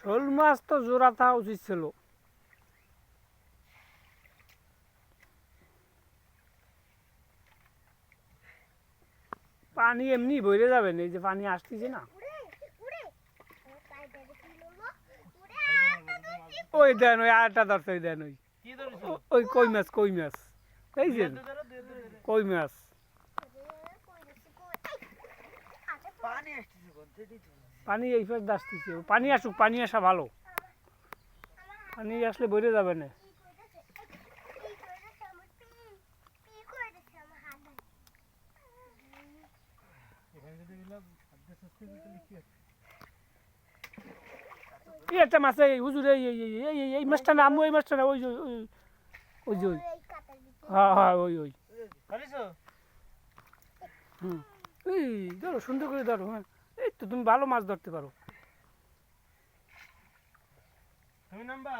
শোল মাছ তো জোড়া থাকা উচিত ছিল। পানি এমনি বইরে যাবে না, এই যে পানি আসতেছে না। ওই দেন ওই আরেকটা ধরছে, ওই দেন ওই ওই কই মাছ, কই মাছ, এই যে কই মাছ। পানি এই পাশ আসতেছে, পানি আসুক, পানি আসা ভালো, পানি আসলে বইরে যাবে না। একটা মাছ এই হুজুর, এই মাছটা না, আম্মু এই মাছটা না, ওই যে ওই যে ওই, হ্যাঁ হ্যাঁ ওই ওই। হুম, এই ধরো সুন্দর করে ধরো। হ্যাঁ, এই তো তুমি ভালো মাছ ধরতে পারো। তুমি নাম্বা